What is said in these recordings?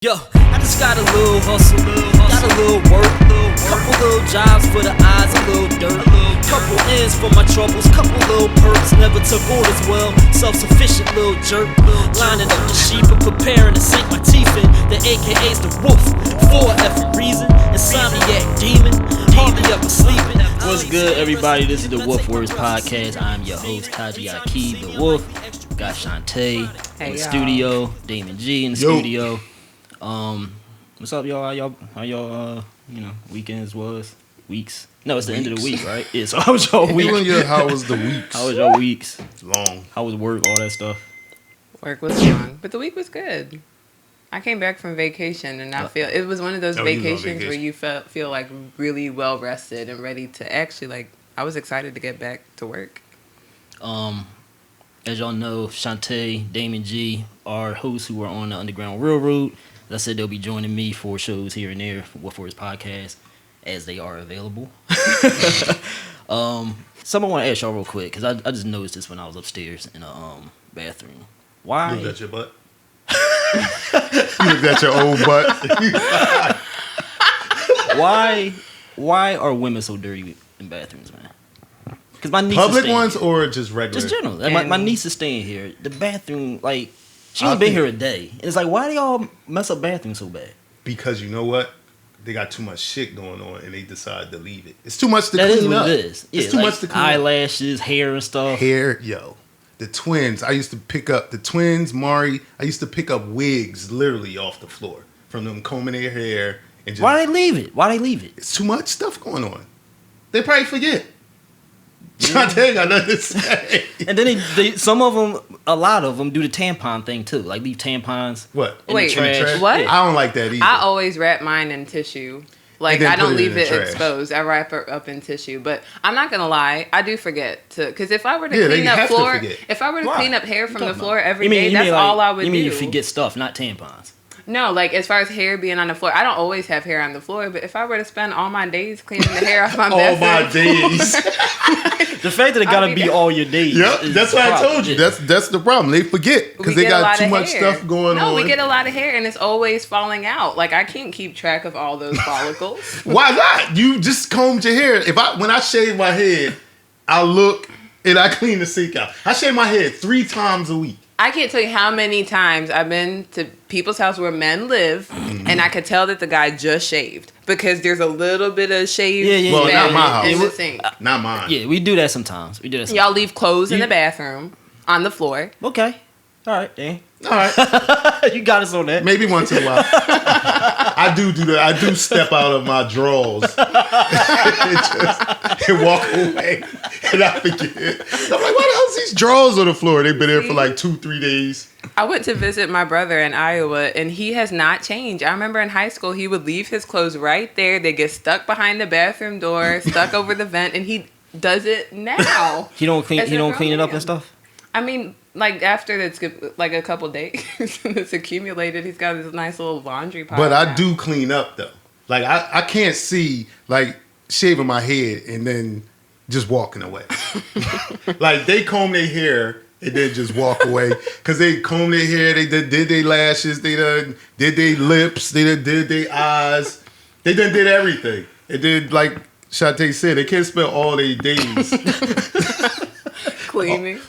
Yo, I just got a little hustle, got a little work, couple little jobs for the eyes, a little dirt, couple ends for my troubles, couple little perks, never took orders well, self-sufficient little jerk, lining up the sheep and preparing to sink my teeth in, the AKA's the Wulf, for a effing reason, insomniac demon, hardly ever sleeping. What's good, everybody? This is the WulfWords podcast. I'm your host, Taji Aki, the Wulf. Got Chanté in the studio, Damon G in the studio. What's up, y'all? How y'all, weekends was? Weeks? No, it's the end of the week, right? Yeah, so how was your week? How was the weeks? How was your weeks? Long. How was work? All that stuff? Work was long, but the week was good. I came back from vacation and it was one of those vacations where you feel like really well rested and ready to actually I was excited to get back to work. As y'all know, Chanté, Damon G are hosts who are on the Underground Railroad. As I said, they'll be joining me for shows here and there for WulfWords podcast as they are available. Something I want to ask y'all real quick, because I just noticed this when I was upstairs in a bathroom. Why? You looked at your butt? You looked at your old butt? Why are women so dirty in bathrooms, man? Because my niece Public ones or just regular? Just general. Like my niece is staying here. The bathroom, she only been here a day. And it's why do y'all mess up bathrooms so bad? Because you know what? They got too much shit going on and they decide to leave it. It's too much to clean up. That is what it is. It's too much to clean up. Eyelashes, hair and stuff. Hair, yo. The twins. I used to pick up, Mari. I used to pick up wigs literally off the floor from them combing their hair. And just, Why they leave it? It's too much stuff going on. They probably forget. Chanté got nothing to say. And then a lot of them do the tampon thing too. Like leave tampons. What? In the trash. What? I don't like that either. I always wrap mine in tissue. I don't leave it exposed. I wrap it up in tissue. But I'm not gonna lie, I do forget to, because if I were to clean up floor, if I were to clean up hair from the floor every day, that's all I would do. You mean you forget stuff, not tampons? No, as far as hair being on the floor, I don't always have hair on the floor, but if I were to spend all my days cleaning the hair off my all my days. The fact that it gotta be all your days. Yep, that's what I told you. That's the problem. They forget because they got too much stuff going on. No, we get a lot of hair and it's always falling out. I can't keep track of all those follicles. Why not? You just combed your hair. When I shave my head, I look and I clean the sink out. I shave my head 3 times a week. I can't tell you how many times I've been to people's house where men live, and I could tell that the guy just shaved because there's a little bit of shave. Well, not my house. In the sink. Not mine. Yeah, we do that sometimes. Y'all leave clothes in the bathroom on the floor. Okay. All right, Dan. All right. You got us on that. Maybe once in a while. I do that. I do step out of my drawers and walk away. And I forget. I'm like, why the hell's these drawers on the floor? They've been there for 2-3 days. I went to visit my brother in Iowa, and he has not changed. I remember in high school, he would leave his clothes right there. They get stuck behind the bathroom door, stuck over the vent, and he does it now. He don't clean it up and stuff? I mean, after it's a couple days, it's accumulated. He's got this nice little laundry pile. But I do clean up though. I can't see shaving my head and then just walking away. They comb their hair and then just walk away because they comb their hair. They did their lashes. They done did their lips. They done did their eyes. They done did everything. They did like Chanté said. They can't spend all their days.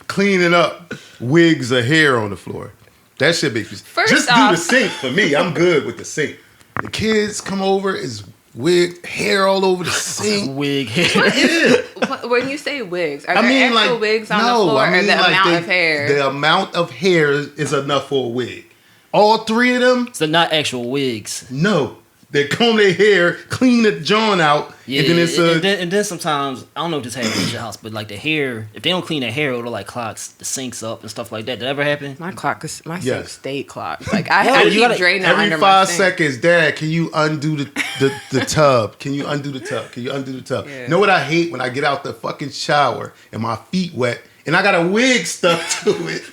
Cleaning up wigs of hair on the floor. That shit makes me... Just do the sink for me. I'm good with the sink. The kids come over, is wig, hair all over the sink. Wig hair. When you say wigs, are there actual wigs on the floor or the amount of hair? The amount of hair is enough for a wig. All 3 of them... So not actual wigs. No. They comb their hair, clean the joint out, yeah, and then it's and then sometimes, I don't know if this happens at your house, but the hair, if they don't clean their hair, it'll clogs the sinks up and stuff like that. Did that ever happen? My sink stayed clogged. I keep draining every under 5 my sink. seconds. Dad, can you undo the tub? Can you undo the tub? Can you undo the tub? Yeah. You know what I hate when I get out the fucking shower and my feet wet and I got a wig stuck to it.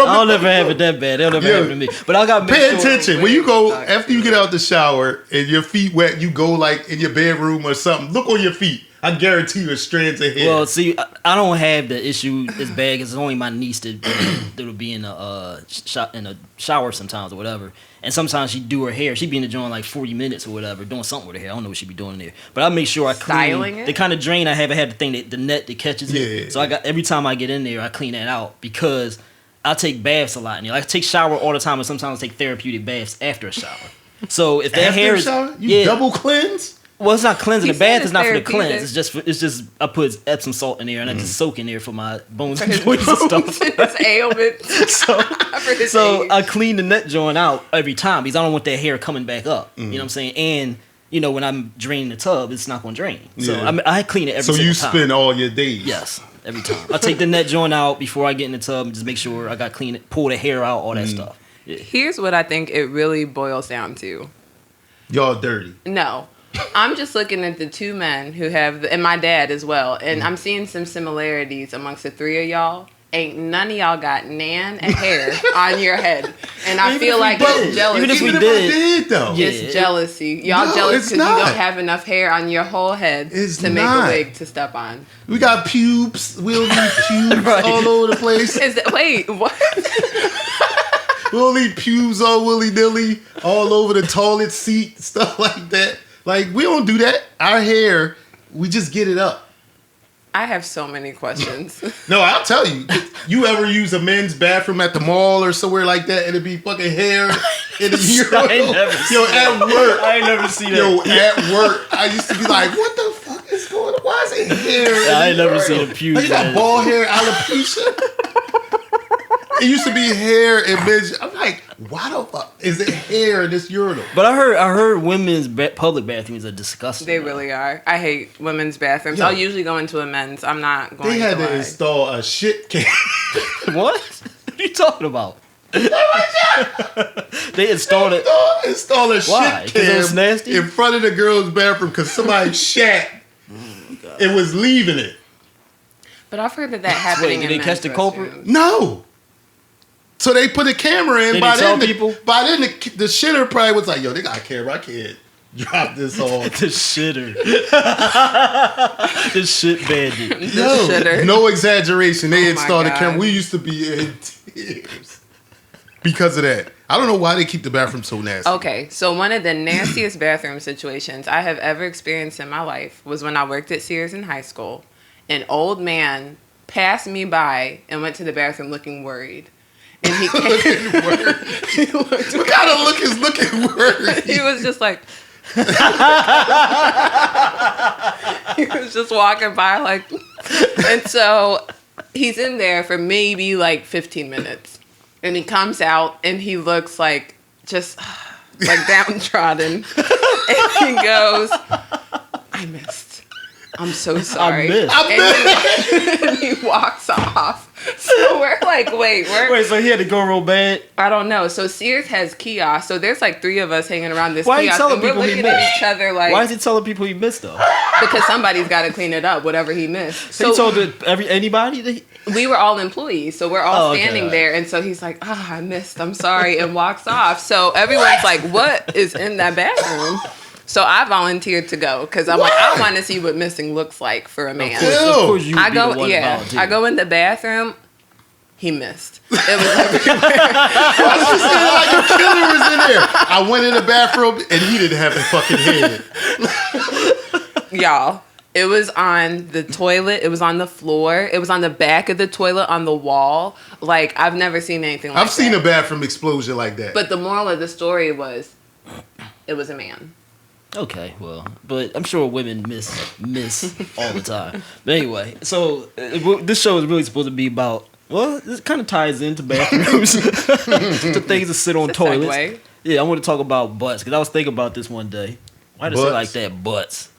I'll never have it that bad. It'll never happen to me. But I got pay attention when you go after you get out the shower and your feet wet. You go in your bedroom or something. Look on your feet. I guarantee you, strands of hair. Well, see, I don't have the issue as bad as it's only my niece that'll be in a shower sometimes or whatever. And sometimes she do her hair. She be in the joint like 40 minutes or whatever, doing something with her hair. I don't know what she be doing in there. But I make sure I Styling clean it? the kind of drain I have. I have the thing the net that catches it. So every time I get in there, I clean that out because I take baths a lot in there. I take shower all the time, and sometimes I take therapeutic baths after a shower. So if that hair is double cleanse. Well, it's not cleansing. The bath is not for the therapeutic. cleanse. It's just I put Epsom salt in there and I just soak in there for my bones and joints and stuff. His ailment. So I clean the net joint out every time because I don't want that hair coming back up. You know what I'm saying? And when I'm draining the tub, it's not going to drain. So I clean it every single time. So you spend all your days. Yes, every time. I take the net joint out before I get in the tub and just make sure I got clean it, pull the hair out, all that stuff. Yeah. Here's what I think it really boils down to. Y'all dirty. No. I'm just looking at the two men who have, and my dad as well, and I'm seeing some similarities amongst the three of y'all. Ain't none of y'all got nan and hair on your head. And I feel like it's jealousy. Even if we did, though. It's jealousy. Y'all jealous because you don't have enough hair on your whole head to make a wig to step on. We got pubes. We'll leave pubes all over the place. Wait, what? We'll leave pubes all willy-nilly all over the toilet seat, stuff like that. Like, we don't do that. Our hair, we just get it up. I have so many questions. No, I'll tell you. You ever use a men's bathroom at the mall or somewhere like that and it'd be fucking hair in the urinal? At work. I ain't never seen that. At work, I used to be like, what the fuck is going on? Why is it hair? I ain't never seen a pubes. You got bald hair alopecia? It used to be hair and men's. I'm like, why the fuck is it hair in this urinal? But I heard women's public bathrooms are disgusting. They really are. I hate women's bathrooms. I'll usually go into a men's. I'm not going to. They had to install a shit can. What? What are you talking about? They installed it. Install a Why? shit can it was nasty? in front of the girl's bathroom because somebody shat and was leaving it. But I've heard that happening. Wait, did they catch the culprit? No. So they put a camera in. Did they tell people? By then, the shitter probably was like, yo, they got a camera. I can't drop this on. The shitter. The shit bandit. No exaggeration. They installed a camera. We used to be in tears because of that. I don't know why they keep the bathroom so nasty. Okay, so one of the nastiest bathroom situations I have ever experienced in my life was when I worked at Sears in high school. An old man passed me by and went to the bathroom looking worried. And he came. What kind of look is looking worried? He was just like. He was just walking by like. And so he's in there for maybe like 15 minutes. And he comes out and he looks like just like downtrodden. And he goes, I missed. I'm so sorry. And he walks off. So we're like, wait, so he had to go real bad? I don't know. So Sears has kiosks. So there's like 3 of us hanging around this kiosk. Why are you telling people we're looking at each other like... Why is he telling people he missed, though? Because somebody's got to clean it up, whatever he missed. So he told anybody? We were all employees, so we're all standing there. And so he's like, I missed. I'm sorry, and walks off. So everyone's like, what is in that bathroom? So I volunteered to go because I'm like, I want to see what missing looks like for a man. Of course you would be the one to volunteer. I go in the bathroom. He missed. It was everywhere. I was just saying like a killer was in there. I went in the bathroom and he didn't have a fucking head. Y'all, it was on the toilet. It was on the floor. It was on the back of the toilet on the wall. Like, I've never seen anything like that. I've seen a bathroom explosion like that. But the moral of the story was, it was a man. Okay, well, but I'm sure women miss all the time. But anyway, so this show is really supposed to be about, well, this kind of ties into bathrooms, to things that sit on toilets. Segue. Yeah, I want to talk about butts, because I was thinking about this one day. Why did I say it like that, butts?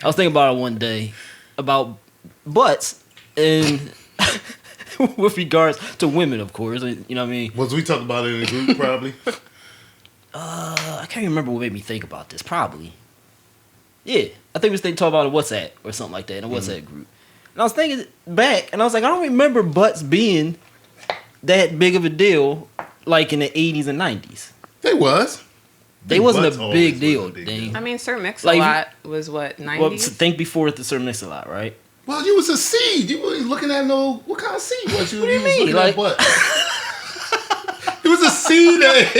I was thinking about it one day, about butts, and with regards to women, of course, you know what I mean? Was we talking about it in the group, probably? I can't remember what made me think about this. Probably, yeah. I think we talking about a WhatsApp or something like that in a WhatsApp group. And I was thinking back, and I was like, I don't remember butts being that big of a deal, like in the 80s and 90s. They was. They wasn't a big deal. I mean, Sir Mix-a-Lot was what, 90s? Well, think before the Sir Mix-a-Lot, right? Well, you was a seed. You weren't looking at what kind of seed was you? What do you mean? Like what? It was a seed at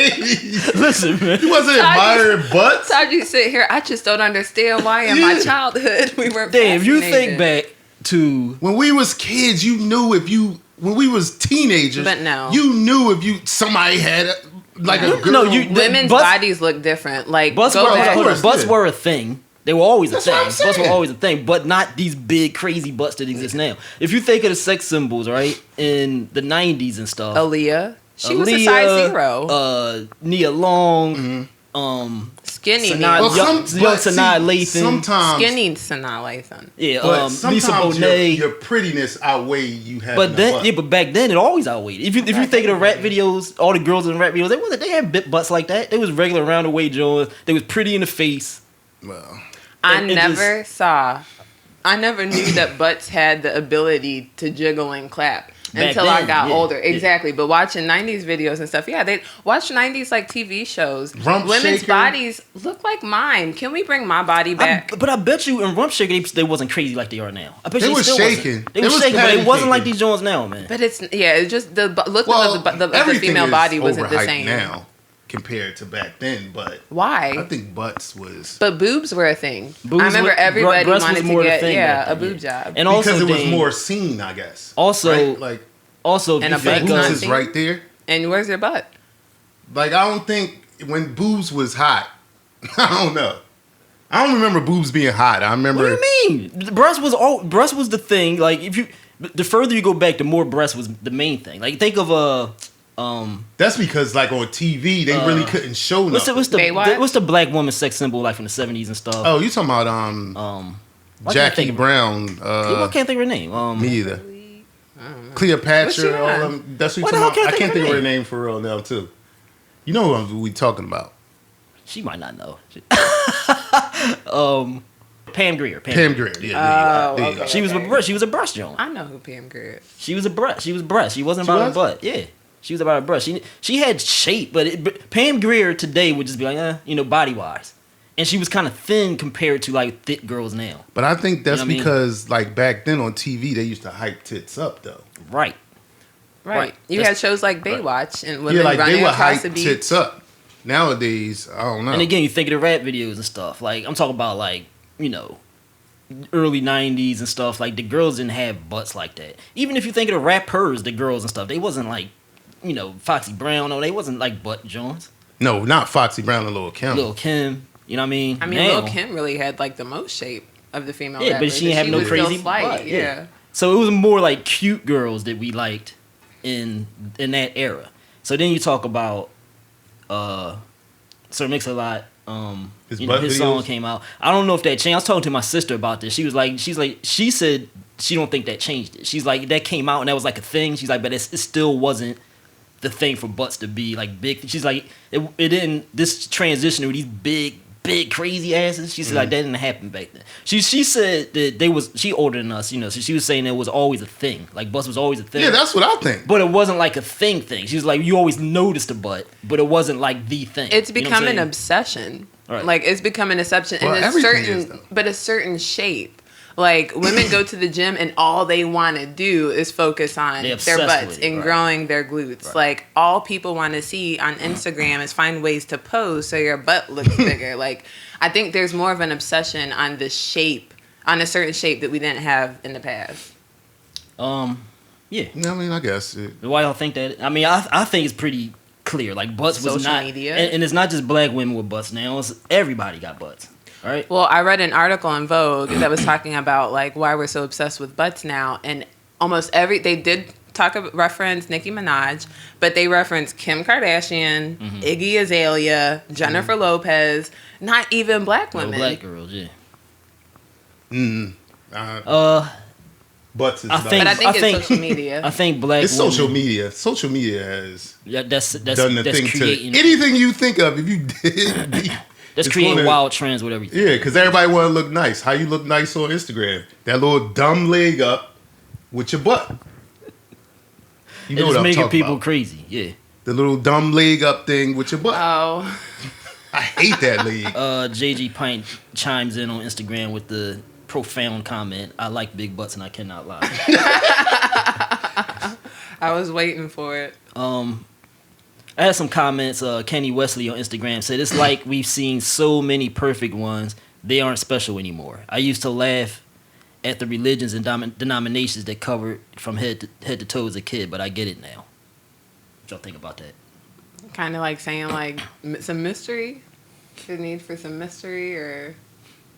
Listen, man. You wasn't admiring butts. So you sit here, I just don't understand why in my childhood we were Dave, if you think back to... When we was kids, you knew when we was teenagers, but no. You knew if somebody had like a girl. No, women's bodies look different. Like butts were a thing. They were always a thing. Butts were always a thing, but not these big crazy butts that exist now. If you think of the sex symbols, right, in the 90s and stuff. Aaliyah. She was a size 0. Nia Long, skinny Sanaa Lathan. Sometimes skinny Sanaa Lathan. Yeah, but Lisa Bonet. Your prettiness outweigh you having but back then it always outweighed. If you think of the rap videos, all the girls in the rap videos, they had big butts like that. They was regular around the way joints. They was pretty in the face. Well, I never knew that butts had the ability to jiggle and clap. Until I got older. Exactly. But watching 90s videos and stuff, they watch 90s like TV shows. Women's bodies look like mine. Can we bring my body back? But I bet you in Rump Shaker, they wasn't crazy like they are now. I bet they were shaking. They were shaking, but it wasn't like these joints now, man. But it's just the look of the female body wasn't the same. Now compared to back then, but why? I think butts was. But boobs were a thing. I remember everybody wanted to get a boob job, and also because it was more seen, I guess. Also, right? Also, and boobs is right there. And where's your butt? Like I don't think when boobs was hot. I don't know. I don't remember boobs being hot. I remember. What do you mean? The breast was the thing. Like the further you go back, the more breast was the main thing. Like think of That's because like on TV they really couldn't show nothing. What's the black woman sex symbol like from the 70s and stuff? Oh, you talking about Jackie Brown? I can't think of her name. Me either. Cleopatra, all of them. That's what you're talking about. I can't think of her name for real now too. You know who we talking about? She might not know. Pam Grier. Pam Grier. Yeah. There you go. She was a breast joint. I know who Pam Grier is. She was breast. She wasn't about her butt. Yeah. She was about her breast. She had shape, but Pam Grier today would just be like, body wise. And she was kind of thin compared to like thick girls now. But I think that's because like back then on TV they used to hype tits up though. Right. You had shows like Baywatch and women running they would across hype the beach. tits up. Nowadays, I don't know. And again, you think of the rap videos and stuff. Like I'm talking about like early 90s and stuff. Like the girls didn't have butts like that. Even if you think of the rappers, the girls and stuff, they wasn't like Foxy Brown. No, they wasn't like butt joints. No, not Foxy Brown and Lil' Kim. Lil' Kim. You know what I mean? Lil' Kim really had like the most shape of the female rappers. But she didn't have no crazy butt. Yeah. So it was more like cute girls that we liked in that era. So then you talk about Sir Mix-a-Lot. His song came out. I don't know if that changed. I was talking to my sister about this. She said she don't think that changed it. She's like that came out and that was like a thing. She's like, but it still wasn't the thing for butts to be like big. She's like, it didn't. This transition with these big crazy asses. She said like that didn't happen back then. She said that she older than us, so she was saying it was always a thing. Like butts was always a thing. Yeah, that's what I think. But it wasn't like a thing. She was like, you always noticed a butt, but it wasn't like the thing. It's become an obsession. Right. Like it's become an obsession, well, and a certain shape. Like women go to the gym and all they want to do is focus on their butts and growing their glutes. Right. Like all people want to see on Instagram is find ways to pose so your butt looks bigger. Like I think there's more of an obsession on the shape, on a certain shape that we didn't have in the past. Yeah. I mean, I guess. Why y'all think that? I mean, I think it's pretty clear. Like butts was social media, and it's not just black women with butts now. It's everybody got butts. Right. Well, I read an article in Vogue that was talking about like why we're so obsessed with butts now, and almost they did reference Nicki Minaj, but they referenced Kim Kardashian, Iggy Azalea, Jennifer Lopez, not even black women. No black girls, yeah. Butts is I think it's social media. I think black it's women, social media. Social media has that's done the thing creating to anything you think of. If you did. That's creating wild trends with everything. Yeah, because everybody want to look nice. How you look nice on Instagram? That little dumb leg up with your butt. You know what I'm making people about. Crazy. Yeah. The little dumb leg up thing with your butt. Oh. I hate that league. JG Pint chimes in on Instagram with the profound comment, I like big butts and I cannot lie. I was waiting for it. I had some comments. Kenny Wesley on Instagram said, it's like we've seen so many perfect ones, they aren't special anymore. I used to laugh at the religions and denominations that covered from head to toe as a kid, but I get it now. What y'all think about that? Kind of like saying like some mystery, the need for some mystery, or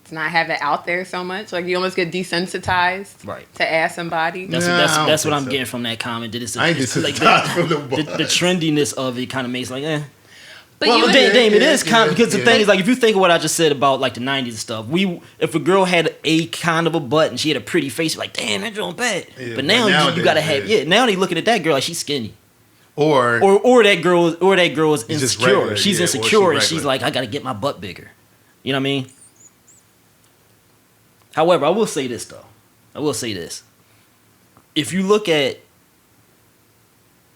to not have it out there so much. Like you almost get desensitized, right, to ask somebody. That's what I'm getting from that comment. That it's I ain't desensitized from the trendiness of it kind of makes like But well, Dame, it is kind of, because the thing is, like, if you think of what I just said about like the '90s and stuff, if a girl had a kind of a butt and she had a pretty face, you're like, damn, that girl bad. Yeah, but now you gotta have now they looking at that girl like she's skinny, or that girl is insecure. Regular, she's insecure and she's like, I gotta get my butt bigger. You know what I mean? However, I will say this though. If you look at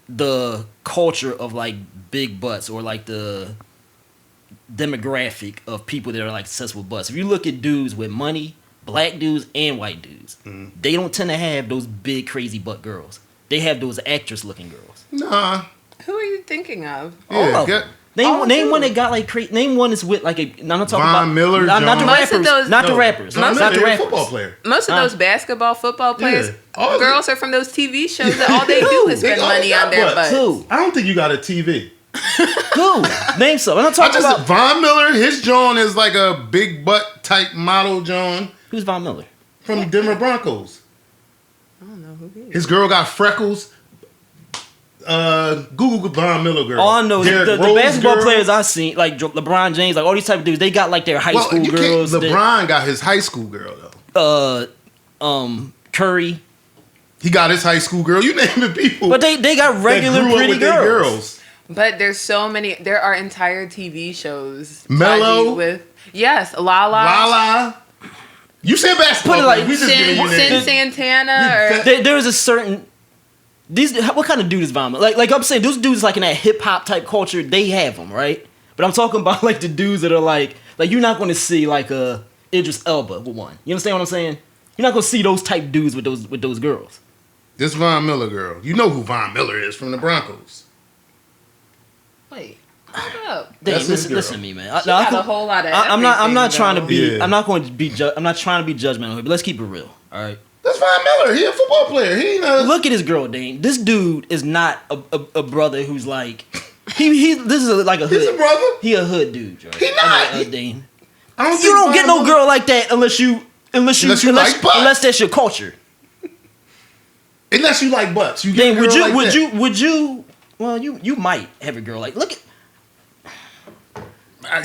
the culture of like big butts or like the demographic of people that are like successful butts, if you look at dudes with money, black dudes and white dudes, they don't tend to have those big crazy butt girls. They have those actress looking girls. Nah. Who are you thinking of? Yeah, all of them. Name one that got like name one that's with like a. I'm not talking Von about Miller, not the rappers. Not the rappers. Von Not the rappers. Football player. Most of those basketball, football players, Yeah. girls are from those TV shows that all they do is spend money on their butts. Who? I don't think you got a TV. Who? Name some. I'm not talking about Von Miller. His John is like a big butt type model John. Who's Von Miller? From Denver Broncos. I don't know who he is. His girl got freckles. Google Von Miller girl. All I know is the basketball girl. players I've seen, like LeBron James, like all these type of dudes, they got like their high school girls. LeBron got his high school girl though. Curry. He got his high school girl. You name it, people. But they got regular that grew up pretty with their girls. But there's so many. There are entire TV shows. Mello with Lala. Lala. You said basketball. Put it like we just giving you Sin names. Santana. Or There is a certain. What kind of dude is Von Miller? Like I'm saying, those dudes like in that hip hop type culture, they have them, right? But I'm talking about like the dudes that are like you're not going to see like a Idris Elba with one. You understand what I'm saying? You're not going to see those type dudes with those girls. This Von Miller girl. You know who Von Miller is from the Broncos. wait, hold up. Listen to me, man. She got a whole lot of. I'm not trying to be. Yeah. I'm not going to be. I'm not trying to be judgmental here, but let's keep it real. All right. That's Von Miller. He a football player. He ain't a... Look at his girl, Dane. This dude is not a brother who's like he. This is like a hood. He's a brother. He a hood dude, right? He not. Dane. I don't You don't get no girl like that unless like butts. unless that's your culture. Unless you like butts. You Then get a girl like that. would you? Well, you might have a girl like. Look at.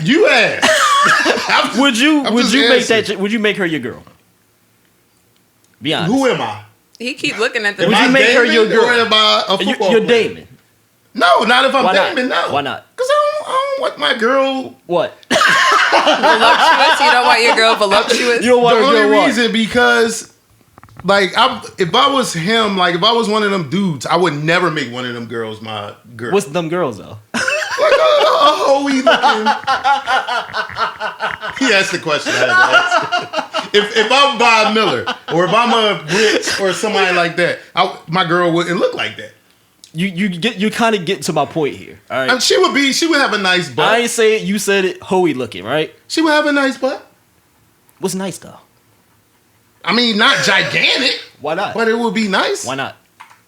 You asked. Would you make asking. that? Would you make her your girl? Be honest. Who am I? He keep looking at the. Would Am you I make her Damon your girl? Or am I a football You're player? Damon. No, not if I'm Why not? Damon. No. Why not? Because I don't want my girl. What? voluptuous. You don't want your girl voluptuous. You don't want The her only girl what? reason because, like, if I was him, like, if I was one of them dudes, I would never make one of them girls my girl. What's them girls though? Like a hoey looking. He asked the question. I had to ask. If I'm Bob Miller or if I'm a Rich or somebody like that, my girl wouldn't look like that. You kind of get to my point here. All right. She would have a nice butt. I ain't say it. You said it. Hoey looking, right? She would have a nice butt. What's nice though? I mean, not gigantic, Why not? but it would be nice. Why not?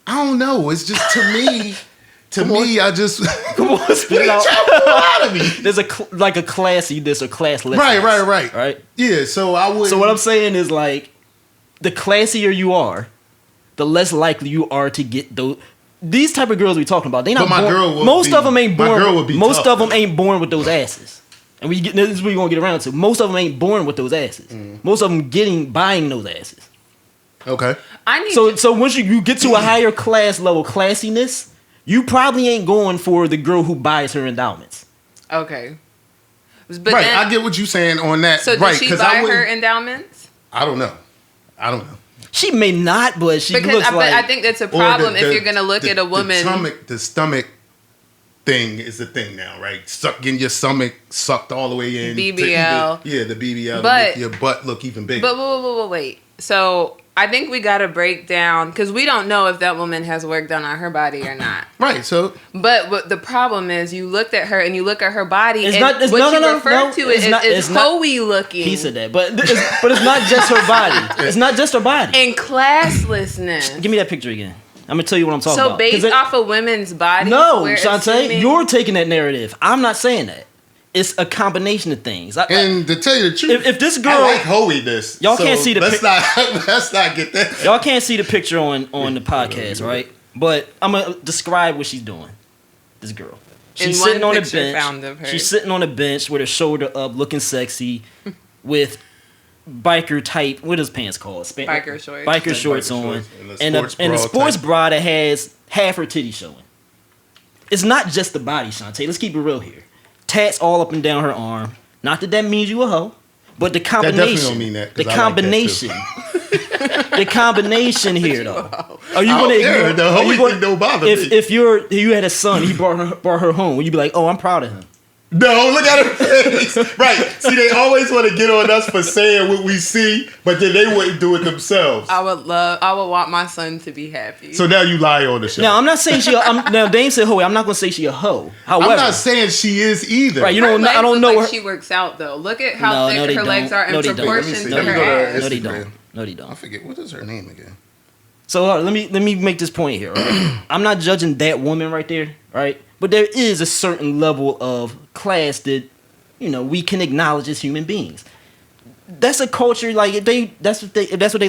I don't know. It's just to me. I just Come on, spit it out. out of me. There's a classiness or classlessness. Right. Yeah. So I would. So what I'm saying is like, the classier you are, the less likely you are to get these type of girls we talking about. They not. But my born, girl would most be- of them ain't born. my girl would be most tough, of them ain't born with those asses. And this is what we're gonna get around to. Most of them ain't born with those asses. Most of them buying those asses. Okay. So once you get to a higher class level classiness, you probably ain't going for the girl who buys her endowments. Okay. But Right. then, I get what you're saying on that. so right. does she 'cause buy I wouldn't- her endowments? I don't know. She may not, but she Because looks like. I think that's a Or problem if you're gonna look at a woman. The stomach thing is the thing now, right? Getting your stomach sucked all the way in. BBL. The BBL But, to make your butt look even bigger. But wait. So I think we got to break down, because we don't know if that woman has work done on her body or not. Right. So, but what the problem is, you looked at her and you look at her body, it's and not, it's, what no, you no, no, refer no, to it's not, is hoey looking. He said that, but it's not just her body. It's not just her body. And classlessness. Give me that picture again. I'm gonna tell you what I'm talking about. So based off of women's bodies, no, Chanté, you're taking that narrative. I'm not saying that. It's a combination of things. And to tell you the truth, if this girl, I like hoeyness. Y'all can't see the let's not get that. Y'all can't see the picture on the podcast, right? But I'm gonna describe what she's doing. This girl, she's sitting on a bench. She's sitting on a bench with her shoulder up, looking sexy, with biker type. What is pants called? Biker shorts. Biker shorts on, and a sports bra that has half her titty showing. It's not just the body, Chanté. Let's keep it real here. Tats all up and down her arm. Not that means you a hoe, but the combination. That definitely don't mean that. The combination. The combination here, though. Are you going to? The hoey thing don't bother me. If you had a son, he brought her home, would you be like, oh, I'm proud of him? No, look at her face. Right. See, they always want to get on us for saying what we see, but then they wouldn't do it themselves. I would want my son to be happy. So now you lie on the show. Now, I'm not saying now, Dame said hoe. I'm not going to say she a hoe. However, I'm not saying she is either. Right, I don't know her. She works out, though. Look at how thick her legs are in proportion to her ass. No, they don't. No, they don't. I forget. What is her name again? So let me make this point here. Right? I'm not judging that woman right there, right? But there is a certain level of class that, we can acknowledge as human beings. That's a culture, like if that's what they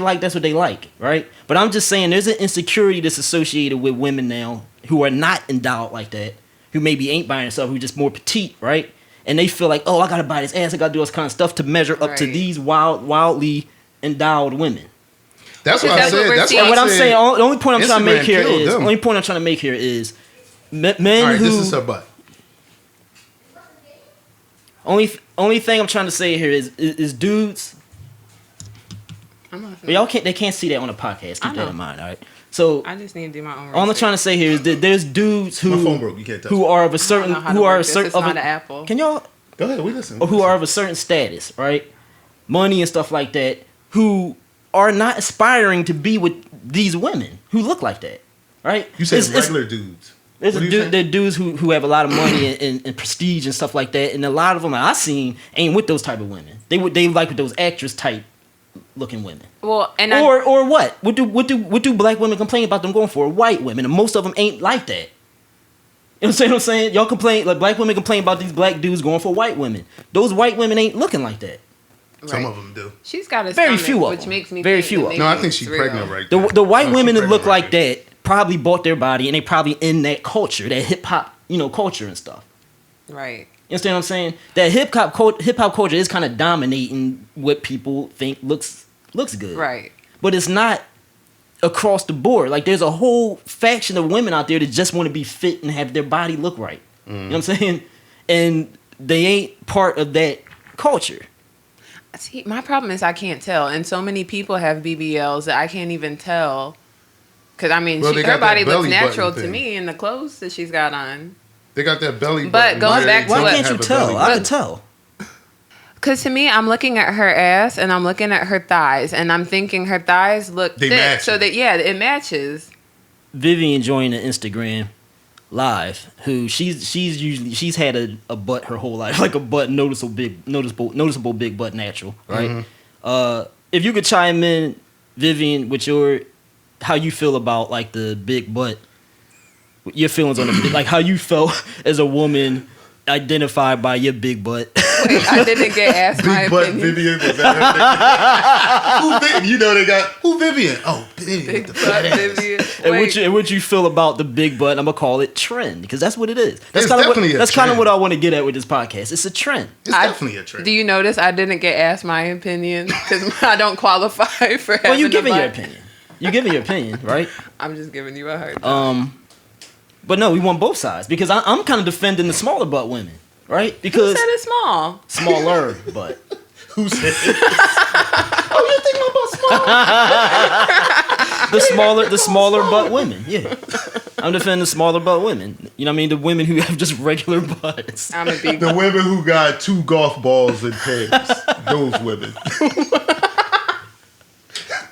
like, right? But I'm just saying there's an insecurity that's associated with women now who are not endowed like that, who maybe ain't buying herself, who just more petite, right? And they feel like, oh, I gotta buy this ass, I gotta do this kind of stuff to measure up to these wildly endowed women. That's what I said. That's what I'm saying. The only point I'm trying to make here is men right, who. This is her butt. Only thing I'm trying to say here is dudes. They can't see that on the podcast. Keep that in mind, all right? So I just need to do my own research. All I'm trying to say here is that there's dudes who my phone broke. You can't touch who are of a certain Apple. Can y'all go ahead? We listen. Who are of a certain status, right? Money and stuff like that, who are not aspiring to be with these women who look like that, right? You said regular dudes. There are dudes who have a lot of money and prestige and stuff like that, and a lot of them I've seen ain't with those type of women. They like with those actress type looking women. Well, and or what? What do black women complain about them going for? White women, and most of them ain't like that. You know what I'm saying? Y'all complain, like black women complain about these black dudes going for white women. Those white women ain't looking like that. Right. Some of them do. She's got a very stomach, few of which them. makes me very few of them. No, I think she's pregnant right there. The white women that look like that probably bought their body, and they probably in that culture, that hip hop, culture and stuff. Right. You understand what I'm saying? That hip hop culture is kind of dominating what people think looks good. Right. But it's not across the board. Like there's a whole faction of women out there that just want to be fit and have their body look right. You know what I'm saying? And they ain't part of that culture. See, my problem is I can't tell, and so many people have BBLs that I can't even tell. Because her body looks natural to me in the clothes that she's got on. They got that belly button. But going back to why can't you tell? I can tell. Because to me, I'm looking at her ass and I'm looking at her thighs, and I'm thinking her thighs look thick, so that it matches. Vivian joined the Instagram live. Who she's had a butt her whole life, like a butt noticeable big butt natural, right? Mm-hmm. If you could chime in, Vivian, with how you feel about like the big butt, your feelings on the like how you felt as a woman identified by your big butt. Wait, I didn't get asked my opinion. Vivian, was that her? Who Vivian? They got who Vivian? Oh, Vivian. Big butt Vivian. And what you feel about the big butt? I'm gonna call it trend because that's what it is. That's kind of what I want to get at with this podcast. It's a trend. It's definitely a trend. Do you notice I didn't get asked my opinion because I don't qualify for? Well, you giving your opinion. You giving your opinion, right? I'm just giving you a hard time. But no, we want both sides because I'm kind of defending the smaller butt women, right? Because who said it's small? Smaller butt. Who said it? Oh, you think my butt's small? the smaller butt women. Yeah, I'm defending the smaller butt women. You know what I mean? The women who have just regular butts. The women who got 2 golf balls in pegs. Those women.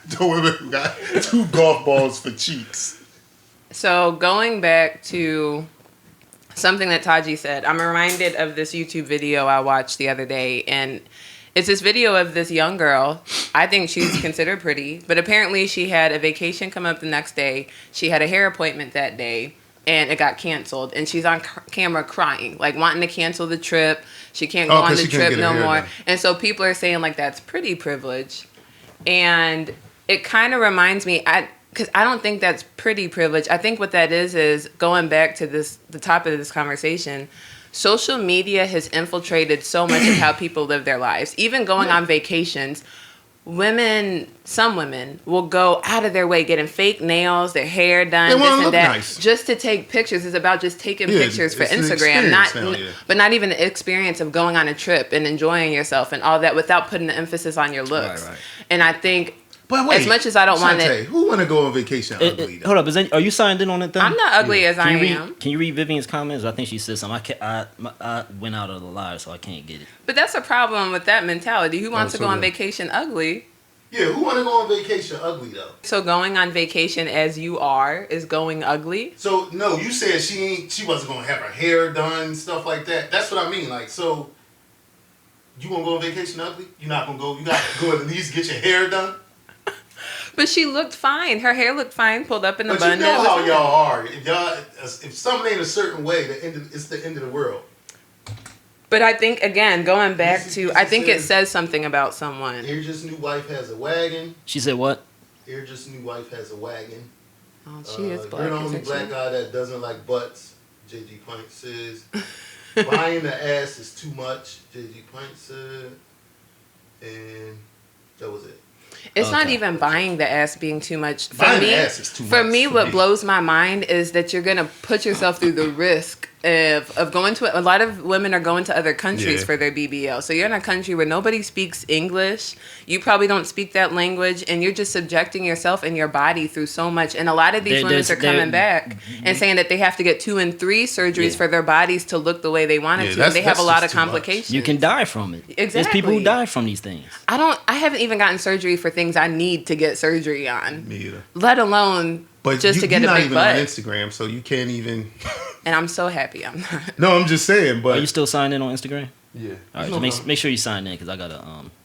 The women who got 2 golf balls for cheeks. So going back to something that Taji said, I'm reminded of this YouTube video I watched the other day, and it's this video of this young girl. I think she's considered pretty, but apparently she had a vacation come up the next day. She had a hair appointment that day, and it got canceled. And she's on camera crying, like wanting to cancel the trip. She can't go on the trip no more. Done. And so people are saying, like, that's pretty privilege. And it kind of reminds me, because I don't think that's pretty privilege. I think what that is going back to the topic of this conversation, social media has infiltrated so much of how people live their lives. Even going on vacations, some women will go out of their way getting fake nails, their hair done, this and that, nice. Just to take pictures. It's about just taking pictures for Instagram, but not even the experience of going on a trip and enjoying yourself and all that without putting the emphasis on your looks. Right. And I think, but wait, as much as I don't want it, who want to go on vacation ugly? Hold up, are you signed in on it then? I'm not ugly as I am. Can you read Vivian's comments? I think she said something. I went out of the live, so I can't get it. But that's a problem with that mentality. Who wants to go on vacation ugly? Yeah, who want to go on vacation ugly though? So going on vacation as you are is going ugly? So no, you said she wasn't gonna have her hair done, stuff like that. That's what I mean. Like, so you gonna go on vacation ugly? You're not gonna go. You got to go at least get your hair done. But she looked fine. Her hair looked fine, pulled up in the bun. But you know how y'all are. If something ain't a certain way, it's the end of the world. But I think, again, going back to, I think it says something about someone. Airjust's new wife has a wagon. She said what? Airjust's new wife has a wagon. Oh, she is black. You're the only black guy that doesn't like butts, JG Pint says. Buying the ass is too much, JG Pint said. And that was it. It's not even buying the ass being too much. Buying the ass is too much. For me, what blows my mind is that you're going to put yourself through the risk of going to... A lot of women are going to other countries for their BBL. So you're in a country where nobody speaks English. You probably don't speak that language. And you're just subjecting yourself and your body through so much. And a lot of these women are coming back and saying that they have to get 2 and 3 surgeries for their bodies to look the way they want it to. And they have a lot of complications. You can die from it. Exactly. There's people who die from these things. I haven't even gotten surgery for things I need to get surgery on. Me either. Let alone just to get a big butt. You're not even on Instagram, so you can't even... And I'm so happy I'm not. No, I'm just saying, but... Are you still signed in on Instagram? Yeah. All right, so make sure you sign in, because I got to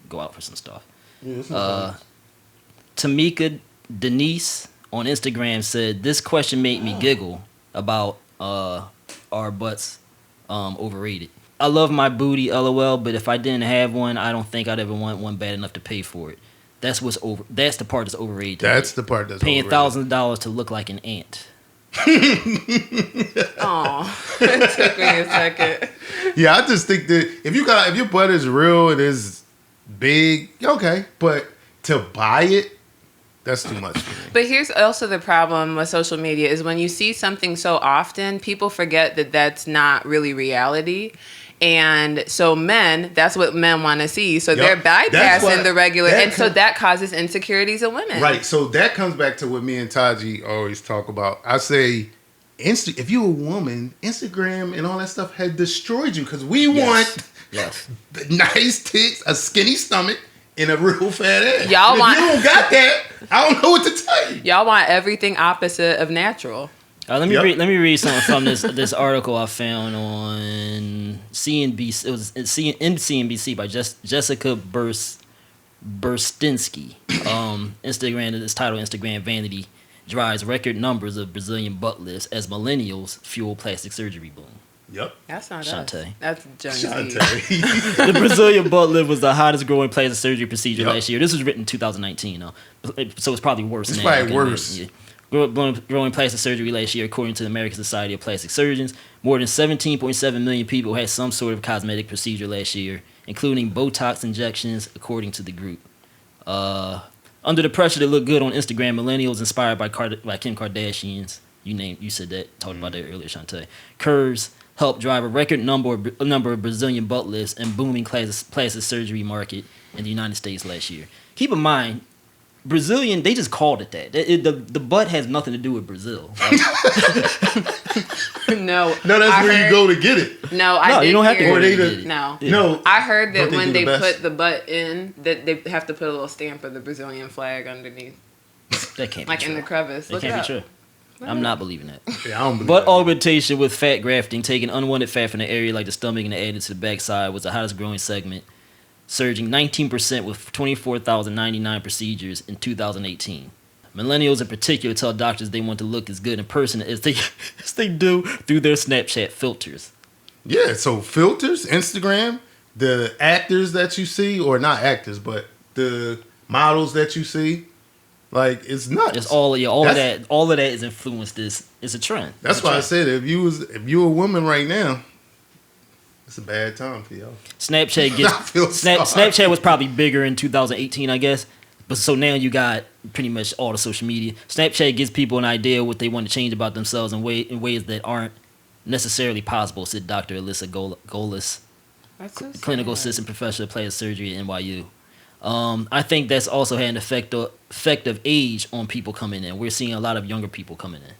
go out for some stuff. Yeah, Tamika Denise on Instagram said, this question made me giggle about our butts overrated. I love my booty, LOL, but if I didn't have one, I don't think I'd ever want one bad enough to pay for it. That's the part that's overrated. That's the part that's paying $1,000s to look like an ant. Oh, it took me a second. Yeah, I just think that if your butt is real, it is big, okay. But to buy it, that's too much for me. But here's also the problem with social media is when you see something so often, people forget that that's not really reality. And so that's what men want to see. So they're bypassing the regular. And so that causes insecurities in women. Right. So that comes back to what me and Taji always talk about. I say, if you're a woman, Instagram and all that stuff had destroyed you because we want nice tits, a skinny stomach, and a real fat ass. If you don't got that, I don't know what to tell you. Y'all want everything opposite of natural. Let me read something from this article I found on CNBC. It was CNBC by Jessica Burstinsky. Instagram. It's titled "Instagram Vanity Drives Record Numbers of Brazilian Butt Lifts as Millennials Fuel Plastic Surgery Boom." Yep. That's not Chanté. Us. That's Chanté. The Brazilian butt lift was the hottest growing plastic surgery procedure last year. This was written in 2019, though, so it's probably worse. It's probably worse. Yeah. Growing plastic surgery last year, according to the American Society of Plastic Surgeons. More than 17.7 million people had some sort of cosmetic procedure last year, including Botox injections, according to the group. Under the pressure to look good on Instagram, millennials inspired by Kim Kardashian's, you said that, talked about that earlier, Chanté, curves helped drive a record number of Brazilian butt lifts and booming plastic surgery market in the United States last year. Keep in mind, Brazilian, they just called it that. The butt has nothing to do with Brazil. Like, No, that's where you go to get it. No, you don't have to go to get it. No, I heard that when they put the butt in, that they have to put a little stamp of the Brazilian flag underneath. That can't be like true. in the crevice. That can't be true. I'm not believing that. Yeah, I don't believe Butt that. augmentation with fat grafting, taking unwanted fat from the area like the stomach and added to the backside, was the hottest growing segment, surging 19% with 24,099 procedures in 2018. Millennials in particular tell doctors they want to look as good in person as they do through their Snapchat filters. Yeah, so filters, Instagram, the actors that you see, or not actors, but the models that you see, like it's nuts. It's all of that is influenced. It's a trend. That's why I said if you a woman right now, it's a bad time for y'all. Snapchat was probably bigger in 2018, I guess. But so now you got pretty much all the social media. Snapchat gives people an idea what they want to change about themselves in ways that aren't necessarily possible, said Dr. Alyssa Golis, clinical assistant professor of plastic surgery at NYU. I think that's also had an effect of age on people coming in. We're seeing a lot of younger people coming in.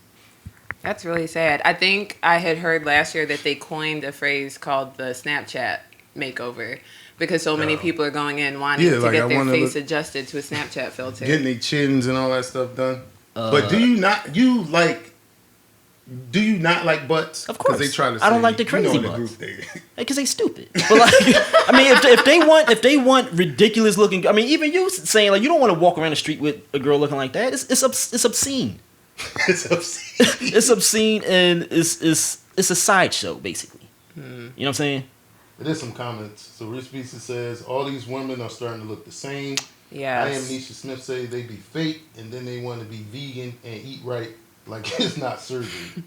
That's really sad. I think I had heard last year that they coined a phrase called the Snapchat makeover because so many people are going in wanting to get their face adjusted to a Snapchat filter. Getting their chins and all that stuff done. But do you not like butts? Of course. They try to say, I don't like the crazy the butts. group Because they stupid. But like, I mean, if they want ridiculous looking, I mean, even you saying like you don't want to walk around the street with a girl looking like that. It's obscene. It's obscene. It's obscene and it's a sideshow basically. You know what I'm saying? There's some comments. So Rich Beeson says all these women are starting to look the same. Yes. I am Nisha Smith say they be fake and then they want to be vegan and eat right like it's not surgery.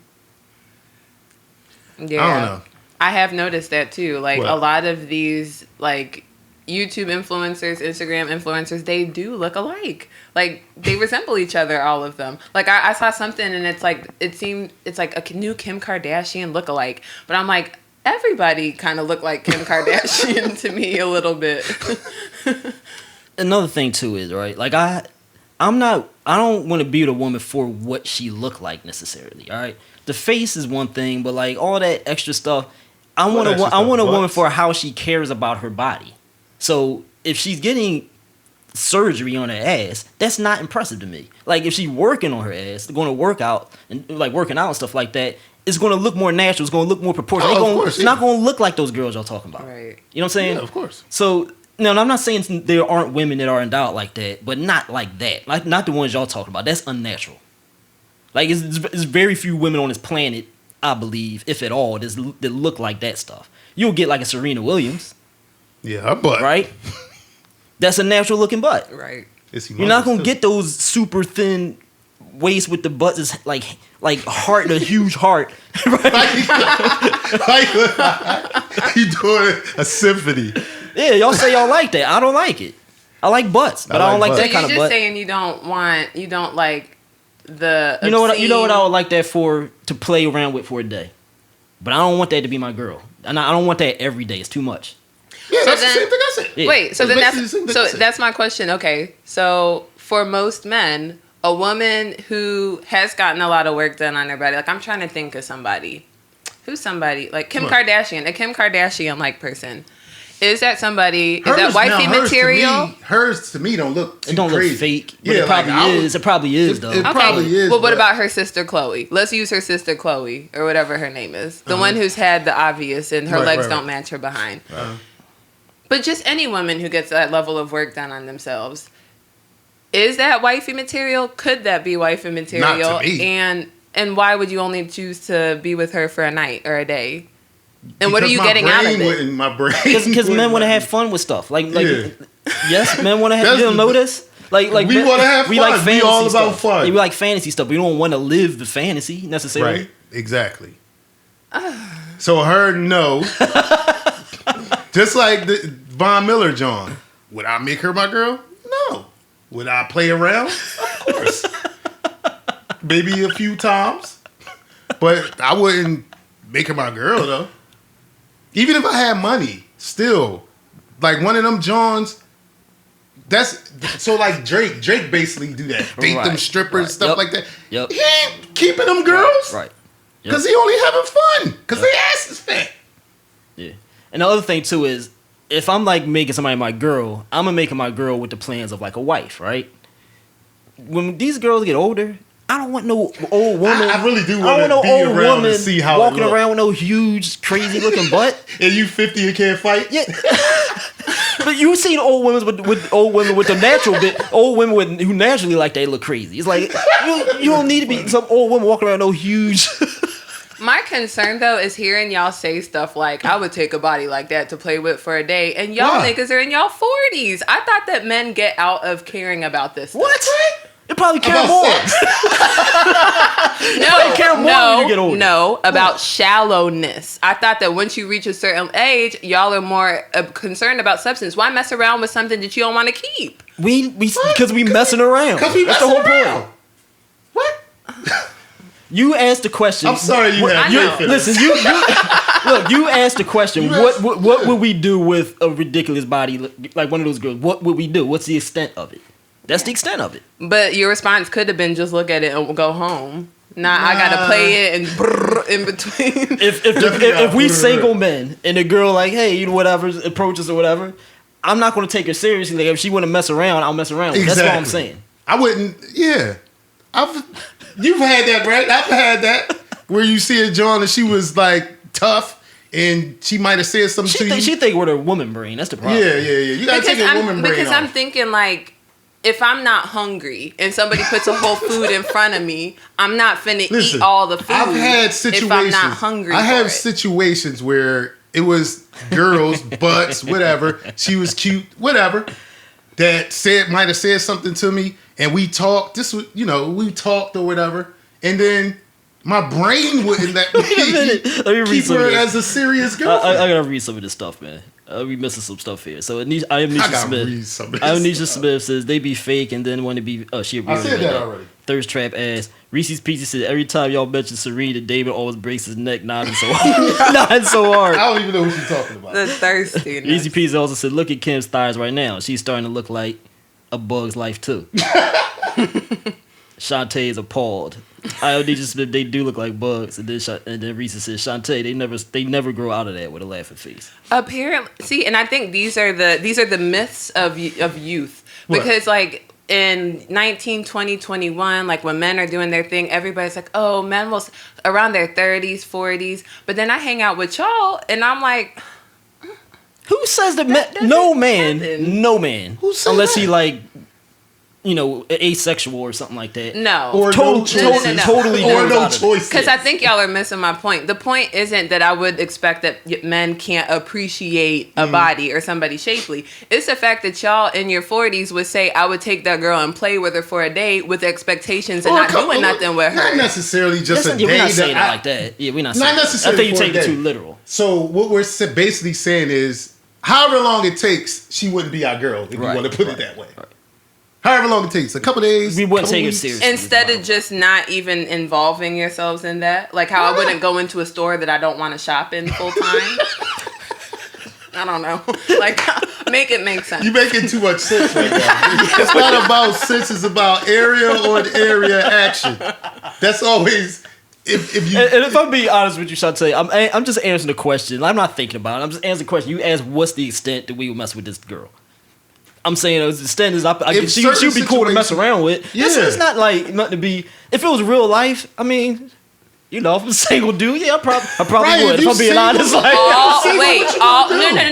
Yeah. I don't know. I have noticed that too. Like What? a lot of these like YouTube influencers, Instagram influencers, they do look alike. Like they resemble each other, all of them. Like I saw something and it's like it's like a new Kim Kardashian lookalike. But I'm like, everybody kind of look like Kim Kardashian to me a little bit. Another thing too is, right, like I don't want to be with a woman for what she look like necessarily. All right, the face is one thing, but like all that extra stuff, I want a woman for how she cares about her body. So if she's getting surgery on her ass, that's not impressive to me. Like if she's working on her ass, going to work out and like working out and stuff like that, it's going to look more natural. It's going to look more proportional. It's not going to look like those girls y'all talking about. Right. You know what I'm saying? Yeah, of course. So no, I'm not saying there aren't women that are endowed like that, but not like that. Like not the ones y'all talking about. That's unnatural. Like it's very few women on this planet, I believe, if at all, that look like that stuff. You'll get like a Serena Williams. Yeah, her butt. Right? That's a natural looking butt. Right. You're not gonna get those super thin waist with the butts is like heart, a huge heart. Right? You doing a symphony. Yeah, y'all say y'all like that. I don't like it. I like butts, but I don't like that kind of butt. So you're just saying you don't like the you know what I would like that for, to play around with for a day. But I don't want that to be my girl. And I don't want that every day. It's too much. Yeah, that's the same thing I said. Yeah. Wait, so that's my question. Okay, so for most men, a woman who has gotten a lot of work done on their body, like I'm trying to think of somebody. Who's somebody? Like Kim Kardashian, a Kim Kardashian-like person. Is that somebody? Is that wifey material? Hers to me don't look too It don't crazy. look fake. But it probably is. It probably is, though. It probably is. Well, what about her sister Chloe? Let's use her sister Chloe, or whatever her name is. The one who's had the obvious and her legs don't match her behind. But just any woman who gets that level of work done on themselves. Is that wifey material? Could that be wifey material? Not to me. And why would you only choose to be with her for a night or a day? And what are you getting out of it? My brain. Because men want to have fun with stuff. Like yes, men want to have. You don't know this? Like we want to have fun. We like fantasy we all about stuff. fun. We like fantasy stuff. We don't want to live the fantasy necessarily. Right. Exactly. So her no. Just like the Von Miller John. Would I make her my girl? No. Would I play around? Of course. Maybe a few times. But I wouldn't make her my girl though. Even if I had money, still, like one of them Johns, That's so like Drake basically do that. Date them strippers, stuff like that. Yep. He ain't keeping them girls. Right. Because he only having fun. Because they ass is fat. Yeah. And the other thing too is, if I'm like making somebody my girl, I'm gonna make my girl with the plans of like a wife, right? When these girls get older, I don't want no old woman. I really do want want to no be old around woman and see how walking it look. around with no huge, crazy looking butt. And you 50 and can't fight? Yeah. But you seen old women with old women with the natural bit, old women who naturally like they look crazy. It's like you don't need to be some old woman walking around no huge. My concern though is hearing y'all say stuff like, "I would take a body like that to play with for a day," and y'all niggas are in y'all 40s. I thought that men get out of caring about this stuff. What? They probably care more. No, about shallowness. I thought that once you reach a certain age, y'all are more concerned about substance. Why mess around with something that you don't want to keep? Because we messing around. Because we That's messing the whole around. point. What? You asked the question. I'm sorry you had you listen. You look. You asked the question. What would we do with a ridiculous body like one of those girls? What would we do? What's the extent of it? That's the extent of it. But your response could have been just look at it and go home. I gotta play it and brrr in between. If we single men and a girl like, hey, whatever approaches or whatever, I'm not gonna take her seriously. Like if she wanna mess around, I'll mess around. Exactly. That's what I'm saying. I wouldn't. Yeah, you've had that, right? I've had that where you see a John and she was like tough. And she might have said something to you. She think with her woman brain. That's the problem. Yeah. You gotta take a woman brain because off. I'm thinking like, if I'm not hungry and somebody puts a whole food in front of me, I'm not finna eat all the food. I've had situations. If I'm not hungry, I have situations where it was girls, butts, whatever. She was cute, whatever. That might have said something to me, and we talked. We talked or whatever, and then my brain wouldn't let me keep her as a serious girlfriend. I gotta read some of this stuff, man. We missing some stuff here. So I am Nisha Smith says they be fake and then want to be. Oh, she. I said that already. Thirst trap ass. Reese's Pieces said every time y'all mention Serena, David always breaks his neck, nodding so hard. I don't even know what you're talking about. The thirstiness. Reese's Pieces also said, look at Kim's thighs right now. She's starting to look like A Bug's Life too. Chanté is appalled. Nisha Smith, they do look like bugs. And then Reese says, Chanté, they never grow out of that with a laughing face. Apparently, see, and I think these are the myths of youth. Because like in 19, 20, 21, like when men are doing their thing, everybody's like, oh, men will around their 30s, 40s. But then I hang out with y'all, and I'm like, who says that? No man, Who says unless that? he like, asexual or something like that. No. Or no choices. Totally Or no choices. Because I think y'all are missing my point. The point isn't that I would expect that men can't appreciate a body or somebody shapely. It's the fact that y'all in your 40s would say, I would take that girl and play with her for a day with expectations and not doing nothing with her. Not necessarily just a day. We're not saying it like that. Yeah, we're not saying Not necessarily. I think you take it too literal. So what we're basically saying is, however long it takes, she wouldn't be our girl, if you want to put it that way. Right. However long it takes, a couple days. We wouldn't take it seriously. Instead of just not even involving yourselves in that. Like how I wouldn't go into a store that I don't want to shop in full time. I don't know. Like, make it make sense. You're making too much sense right now. It's not about sense, it's about area on area action. That's always... If you, and if I'm being honest with you, Chanté, I'm just answering the question. I'm not thinking about it. I'm just answering the question. You asked, what's the extent that we would mess with this girl? I'm saying the extent is she'd be cool to mess around with. Yeah. It's not like nothing to be. If it was real life, I mean, if I'm a single dude, yeah, I probably right, would. If I'm being honest, like,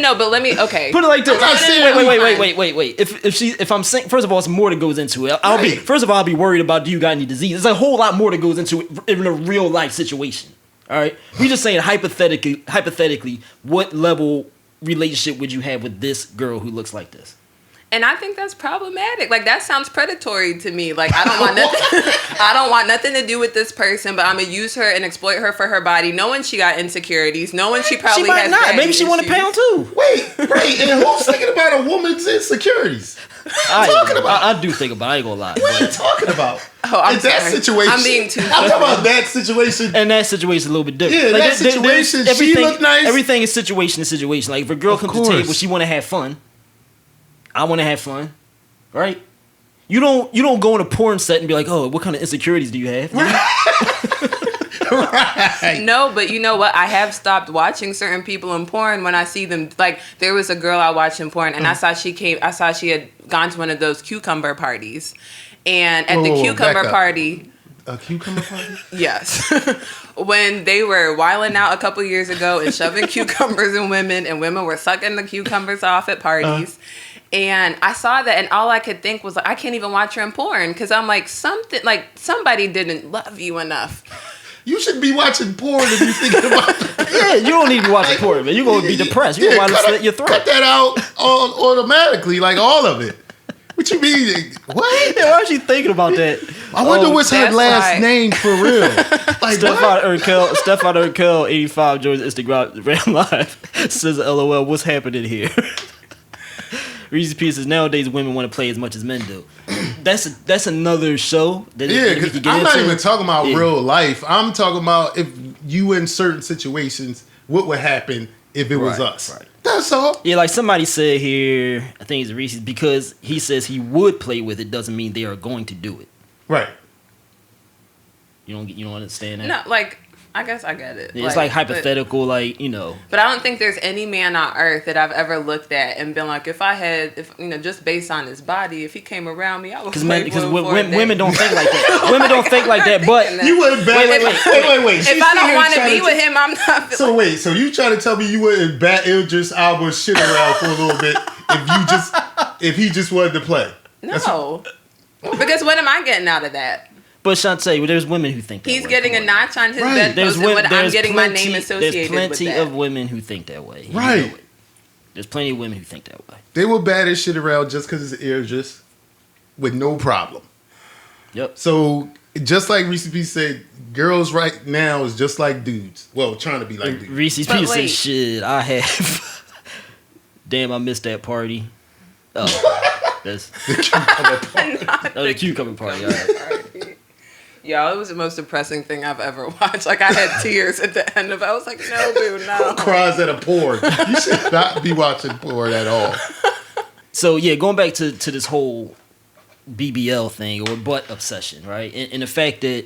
no. But let me put it like this. Wait. If I'm saying, first of all, it's more that goes into it. I'll be worried about, do you got any disease? There's a whole lot more that goes into it in a real life situation. All right, we just saying hypothetically, what level relationship would you have with this girl who looks like this? And I think that's problematic. Like, that sounds predatory to me. Like, I don't want nothing to do with this person, but I'm gonna use her and exploit her for her body, knowing she got insecurities, knowing she probably she might has not. Maybe she want a pound too. Wait, and who's thinking about a woman's insecurities? I do think about it. I ain't gonna lie. What are you talking about? Oh, I'm sorry. That situation. I'm being too. I'm talking about that situation. And that situation is a little bit different. Yeah, that situation. She look nice. Everything is situation to situation. Like if a girl comes to the table, she want to have fun. I want to have fun. right? You don't go in a porn set and be like, oh, what kind of insecurities do you have? Right. No, but you know what? I have stopped watching certain people in porn when I see them. Like, there was a girl I watched in porn, and I saw she had gone to one of those cucumber parties. And at the cucumber party... A cucumber party? Yes. When they were wilding out a couple years ago and shoving cucumbers in women, and women were sucking the cucumbers off at parties. And I saw that, and all I could think was, like, I can't even watch her in porn, because I'm like, somebody didn't love you enough. You should be watching porn if you're thinking about that. Yeah, you don't need to be watching porn, man. You're going to be depressed. You're going to want to slit your throat. Cut that out automatically, like all of it. What you mean? What? Yeah, why is she thinking about that? I wonder what's her last name for real. Like Stefan Urkel, 85, joins Instagram Live. Says, LOL, what's happening here? Reese's Pieces, nowadays women want to play as much as men do. That's another show. Because I'm not even talking about real life. I'm talking about if you in certain situations, what would happen if it was us. Right. That's all. Yeah, like somebody said here, I think it's Reese's, because he says he would play with it doesn't mean they are going to do it. Right. You don't understand that? No, like, I guess I get it. It's like hypothetical, like, you know. But I don't think there's any man on earth that I've ever looked at and been like, if just based on his body, if he came around me, I would play with him for a day. Women don't think like that. Women don't think like that, but... You wouldn't bat... Wait. If I don't want to be with him, I'm not... So you trying to tell me you wouldn't bat Idris Elba's shit around for a little bit if he just wanted to play? No. Because what am I getting out of that? But Chanté, there's women who think that He's getting a notch on his bedpost, and I'm getting my name associated with that. There's plenty of women who think that way. Right. There's plenty of women who think that way. They will bat his shit around just because it's Idris with no problem. Yep. So, just like Reese's Pieces said, girls right now is just like dudes. Well, trying to be like dudes. Reese's Pieces said, shit, I have. Damn, I missed that party. Oh, that's the cucumber party. The cucumber party. All right. Y'all, it was the most depressing thing I've ever watched. Like, I had tears at the end of it. I was like, no, dude, no. Cries at a porn. You should not be watching porn at all. So, yeah, going back to this whole BBL thing or butt obsession, right? And the fact that,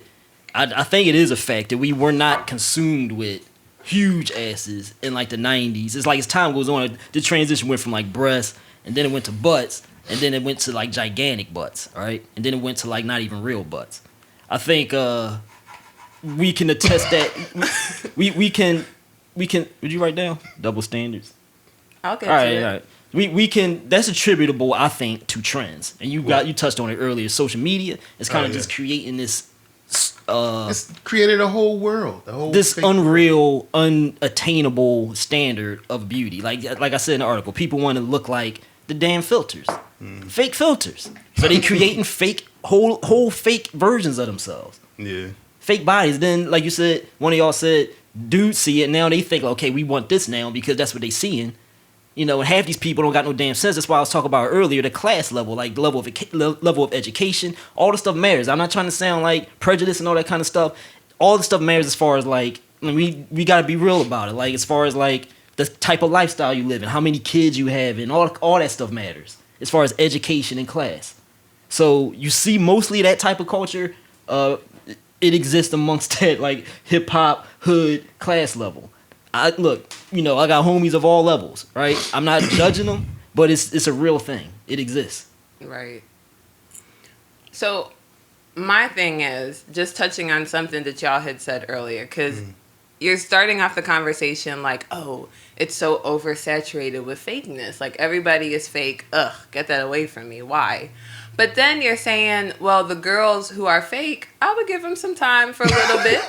I think it is a fact that we were not consumed with huge asses in, like, the 90s. It's like as time goes on, the transition went from, like, breasts, and then it went to butts, and then it went to, like, gigantic butts, right? And then it went to, like, not even real butts. I think we can attest that we can. Would you write down double standards? I'll get to it. All right. We can. That's attributable, I think, to trends. And you touched on it earlier. Social media is kind of just creating this. It's created a whole world. This unreal, unattainable standard of beauty. Like I said in the article, people want to look like the damn filters, fake filters. So they creating fake. Whole fake versions of themselves. Yeah. Fake bodies. Then, like you said, one of y'all said, dudes see it. Now they think, okay, we want this now because that's what they seeing. You know, and half these people don't got no damn sense. That's why I was talking about earlier, the class level, like the level of education. All the stuff matters. I'm not trying to sound like prejudice and all that kind of stuff. All the stuff matters as far as like, we got to be real about it. Like as far as like the type of lifestyle you live in, how many kids you have, and all that stuff matters as far as education and class. So you see mostly that type of culture, it exists amongst that like hip hop, hood, class level. I got homies of all levels, right? I'm not judging them, but it's a real thing. It exists. Right. So my thing is just touching on something that y'all had said earlier, because you're starting off the conversation like, oh, it's so oversaturated with fakeness. Like everybody is fake. Ugh, get that away from me. Why? But then you're saying, well, the girls who are fake, I would give them some time for a little bit.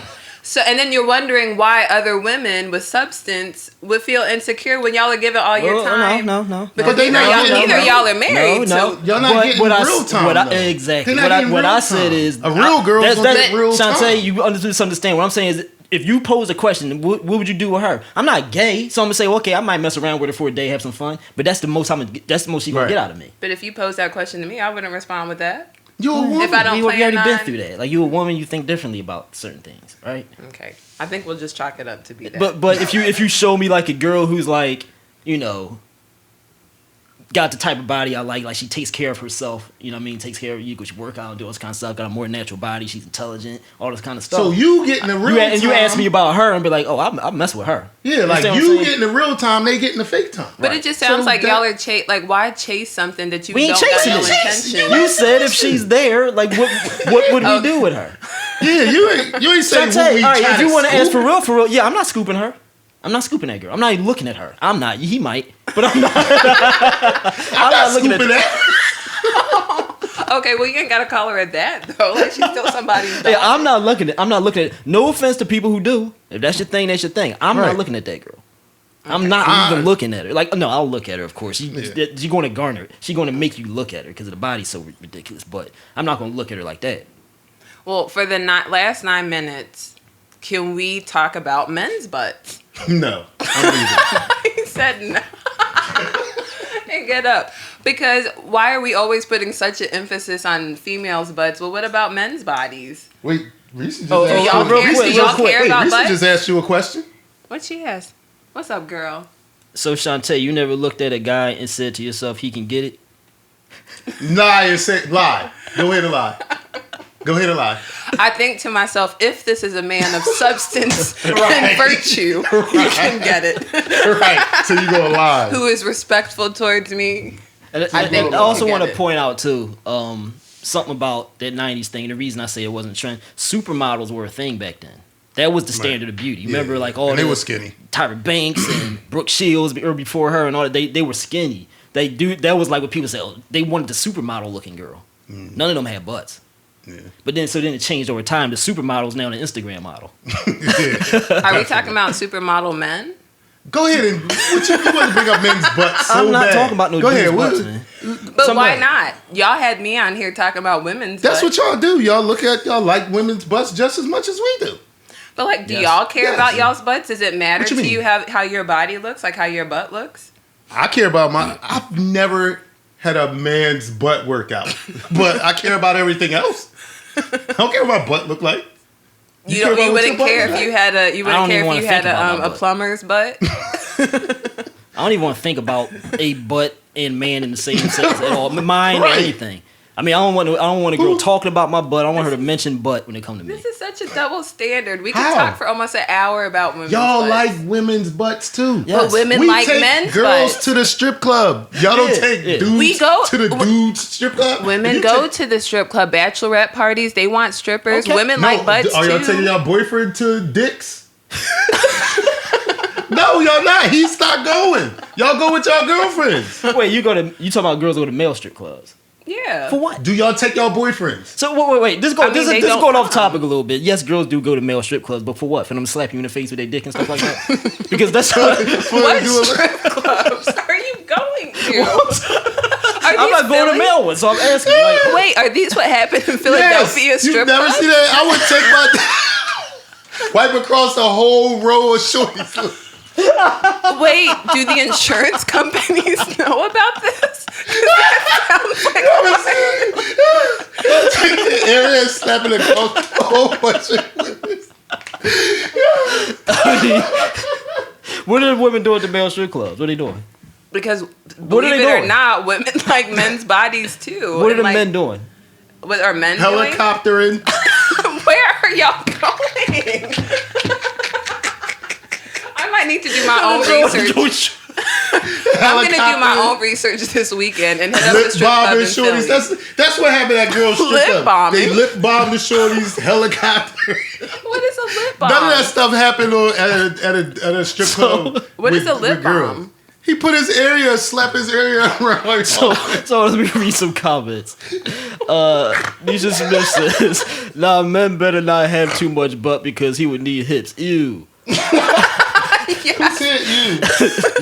So, and then you're wondering why other women with substance would feel insecure when y'all are giving all your time. No. Because neither y'all are married. No. Y'all not getting real time. Exactly. What I said is a real girl gonna get real time. Chanté, you misunderstand. What I'm saying is, if you pose a question, what would you do with her? I'm not gay, so I'm gonna say, okay, I might mess around with her for a day, have some fun, but that's the most she gonna get out of me. But if you pose that question to me, I wouldn't respond with that. You're a woman. If I don't we already been through that. Like, you a woman, you think differently about certain things, right? Okay, I think we'll just chalk it up to be that. But if you show me like a girl who's like, got the type of body I like. Like she takes care of herself. You know what I mean? Takes care of you. She work out, do all this kind of stuff. Got a more natural body. She's intelligent. All this kind of stuff. So you get in the real time. And you ask me about her and be like, oh, I mess with her. Yeah, like you get in the real time, they get in the fake time. But it just sounds like y'all are like, why chase something that you don't got no intention? You said if she's there, like what would we do with her? Yeah, you ain't saying Chanté, all right, if you want to ask for real, yeah, I'm not scooping her. I'm not scooping that girl. I'm not even looking at her. I'm not. He might, but I'm not. I'm not looking at that. Okay, well you ain't gotta call her at that though. Like she's still somebody's dog. Yeah, I'm not looking at. No offense to people who do. If that's your thing, that's your thing. I'm not looking at that girl. I'm not even looking at her. Like, no, I'll look at her, of course. She's going to garner. She's going to make you look at her because the body's so ridiculous. But I'm not going to look at her like that. Well, for the last 9 minutes, can we talk about men's butts? No. He said no. And get up. Because why are we always putting such an emphasis on females' butts? Well, what about men's bodies? Wait, Reese just just asked you a question. What'd she ask? What's up, girl? So, Chanté, you never looked at a guy and said to yourself, he can get it? Nah, you said lie. Go ahead and lie. I think to myself, if this is a man of substance and virtue, he can get it. Right. So you go lie. Who is respectful towards me. I also want to point out, too, something about that 90s thing. The reason I say it wasn't a trend, supermodels were a thing back then. That was the standard of beauty. You remember, like, all they were skinny. Tyra Banks and Brooke Shields or before her and all that. They were skinny. That was like what people say. Oh, they wanted the supermodel looking girl. None of them had butts. Yeah. But then it changed over time. The supermodel's now an Instagram model. Are we talking about supermodel men? Go ahead and you want to bring up men's butts. So I'm not bad. talking about no dudes' butts, man. But why not? Y'all had me on here talking about women's butts. That's what y'all do. Y'all like women's butts just as much as we do. But like, do y'all care about y'all's butts? Does it matter to you how your body looks, like how your butt looks? I care about I've never had a man's butt workout, but I care about everything else. I don't care what my butt look like. You wouldn't care if you had a plumber's butt. I don't even want to think about a butt and man in the same sentence at all. Mine or anything. I mean, I don't want a girl talking about my butt. I don't want her to mention butt when it comes to me. This is such a double standard. We could talk for almost an hour about women's Y'all butts. like women's butts too. Yes. But women like men's butts. We take girls to the strip club. Y'all don't take dudes to the dudes strip club? Women go to the strip club. Bachelorette parties, they want strippers. Okay. Women like butts too. Are y'all taking y'all boyfriend to dicks? No, y'all not. He stopped going. Y'all go with y'all girlfriends. Wait, you talking about girls go to male strip clubs? Yeah. For what? Do y'all take y'all boyfriends? So wait. This is going off topic a little bit. Yes, girls do go to male strip clubs, but for what? For them to slap you in the face with their dick and stuff like that? Because that's what strip clubs are you going to? I'm not going to male ones, so I'm asking. Like, wait, are these what happened in Philadelphia strip clubs? You've never seen that? I would take my wipe across the whole row of shorties. Wait, do the insurance companies know about this? Take the area and slapping across a whole bunch of women. What are women doing at the male strip clubs? What are they doing? Because believe it or not, women like men's bodies too. What are the men doing? What are men helicoptering? Where are y'all going? I might need to do my own research. I'm going to do my own research this weekend and hit up the strip club in Philly. That's what happened at girls' strip club. Lip bombing. They lip bomb the shorties, helicopter. What is a lip bomb? None of that stuff happened at a strip club. What is a lip bomb? He put slap his area around. So let me read some comments. Nisha Smith says, "Nah, men better not have too much butt because he would need hips." Ew. Who said you?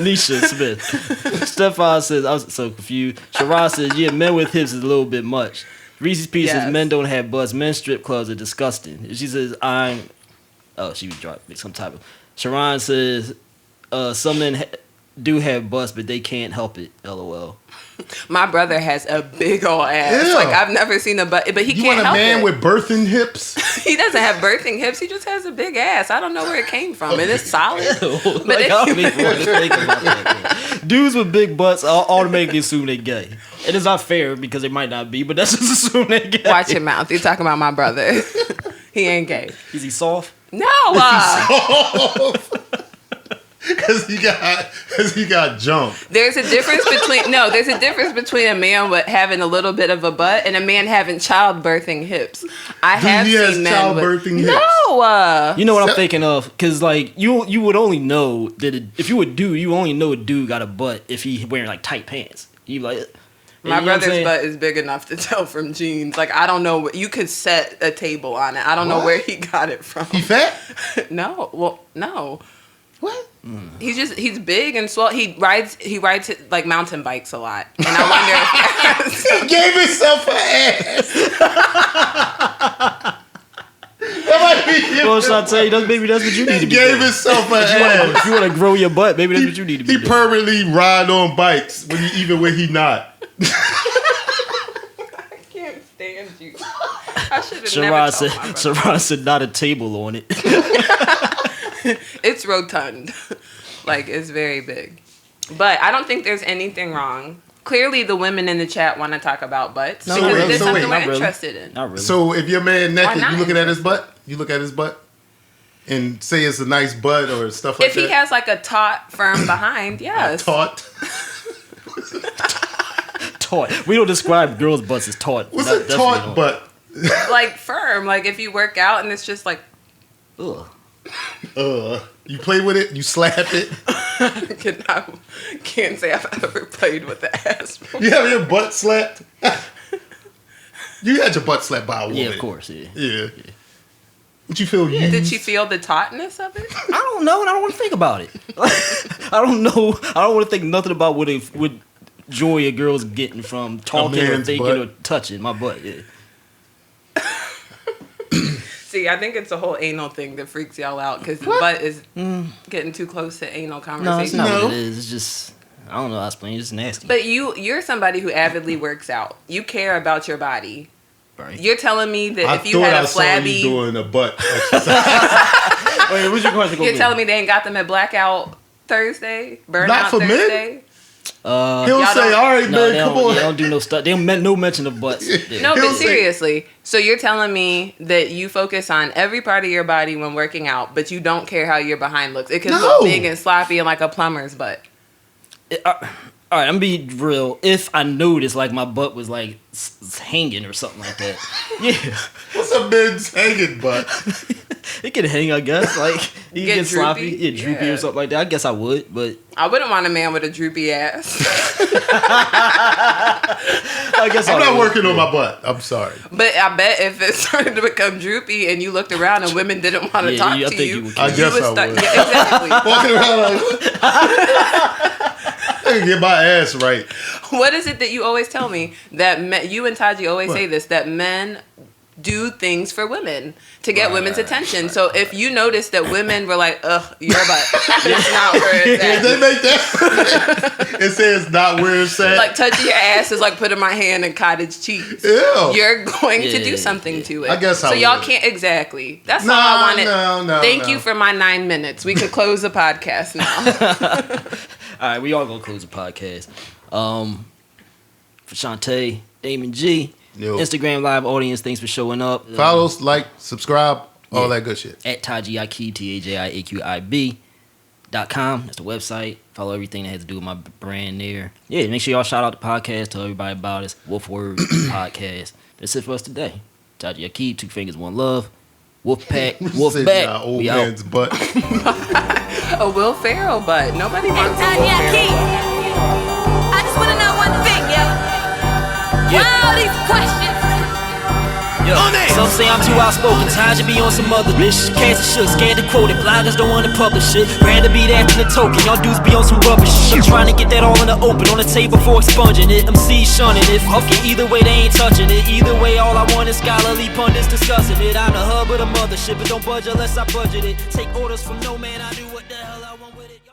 Nisha Smith. Stefan says, I was so confused. Shara says, yeah, men with hips is a little bit much. Reese's Piece says, men don't have butts. Men's strip clubs are disgusting. She says, she dropped some type of. Sharon says, some men do have butts, but they can't help it. LOL. My brother has a big old ass. Yeah. Like I've never seen a butt, but he You can't want a help man it. with birthing hips? He doesn't have birthing hips. He just has a big ass. I don't know where it came from. It is solid. Like, But I don't even want to think about that. Dudes with big butts automatically assume they're gay. And it's not fair because they might not be, but that's just assume they're gay. Watch your mouth. You're talking about my brother. He ain't gay. Is he soft? No. Because he got jumped. There's a difference between a man with having a little bit of a butt and a man having childbirthing hips. I have seen men childbirthing hips. No. You know what I'm thinking of? Because like you would only know that if you a dude, you only know a dude got a butt if he wearing like tight pants. You like. My you know brother's butt is big enough to tell from jeans. Like I don't know. You could set a table on it. I don't know where he got it from. He fat? No. Well, no. What? He's big and swole. He rides like mountain bikes a lot. And I wonder if He gave himself an ass. That might be him. Well, Chanté, maybe that's what you need to be Gave doing. himself an ass. If you want to grow your butt, maybe that's what you need to be He doing. permanently ride on bikes even when he not. I can't stand you. I should have never told my brother. Sharon said not a table on it. It's rotund. Like, it's very big. But I don't think there's anything wrong. Clearly, the women in the chat want to talk about butts. No, because really. it's something Not we're really. interested in. Not really. So if your man naked, not you looking at his butt? You look at his butt and say it's a nice butt or stuff like If that? he has, like, a taut, firm behind, yes. Taut. taut. We don't describe girls' butts as taut. What's That a definitely taut don't. butt? Like, firm. Like, if you work out and it's just, like, Ugh. You play with it, you slap it. I can't say I've ever played with the ass before. You have your butt slapped? You had your butt slapped by a woman. Yeah, of course. Yeah. Yeah. Would you feel used? Did she feel the tautness of it? I don't know, and I don't want to think about it. I don't know. I don't want to think nothing about what joy a girl's getting from talking or man's thinking butt. or touching my butt. Yeah. See, I think it's a whole anal thing that freaks y'all out because the butt is getting too close to anal No, conversation. it's not No. what it is. It's just I don't know. I explain. It's just nasty. But you're somebody who avidly works out. You care about your body. Right. You're telling me that I if you thought had I a saw you flabby, doing a butt exercise. Wait, what's your question? you're telling me they ain't got them at Blackout Thursday, Burnout Not for men? Thursday. He'll Y'all say, don't- all right, No, man, they come don't, on. they don't do no stuff. They don't no mention of butts. there. No, He'll but say- seriously. So you're telling me that you focus on every part of your body when working out, but you don't care how your behind looks. It can No. look big and sloppy and like a plumber's butt. All right, I'm gonna be real. If I noticed like my butt was like hanging or something like that, yeah, What's a men's hanging butt? it could hang. I guess like you Get get sloppy, droopy? yeah, droopy Yeah. or something like that. I guess I would, but I wouldn't want a man with a droopy ass. I guess I'm I not would. working on my butt. I'm sorry. But I bet if it started to become droopy and you looked around and women didn't want to Yeah, talk I to think you, you would I guess I start. would. Yeah, exactly. Walking around like, I can get my ass right. What is it that you always tell me that you and Taji always say this, that men do things for women to get women's attention. So if you notice that women were like, ugh, your butt, it's not where it's If at. they make that, it says not where it's at. Like touching your ass is like putting my hand in cottage cheese. Ew. You're going to do Yeah, something to it. I guess I So y'all would. can't exactly. That's No, all I wanted. no, Thank no. you for my 9 minutes. We could close the podcast now. All right, we all gonna close the podcast. For Chanté, Damon G, Yo. Instagram live audience, thanks for showing up. Follow, like, subscribe, all Yeah. that good shit. At Tajiaqib, TAJIAQIB.com. That's the website. Follow everything that has to do with my brand there. Yeah, make sure y'all shout out the podcast. Tell everybody about us. WulfWords podcast. That's it for us today. Tajiaqib, 2 fingers, 1 love. Wolfpack, Wolf Sitting back. in our old We out. man's butt. A Will Ferrell butt. Nobody wants a Will Tanya Ferrell. Key. I just want to know one thing, yo. Why all these questions? Yo, some say I'm too outspoken, time to be on some other bitch. Cast and shook, scared to quote it, bloggers don't wanna publish shit. Rather be that than the token, y'all dudes be on some rubbish shit. Trying to get that all in the open, on the table before expunging it. MC shunning it, fuck it, either way they ain't touching it. Either way all I want is scholarly pundits discussing it. I'm the hub of the mothership, but don't budge unless I budget it. Take orders from no man, I do what the hell I want with it.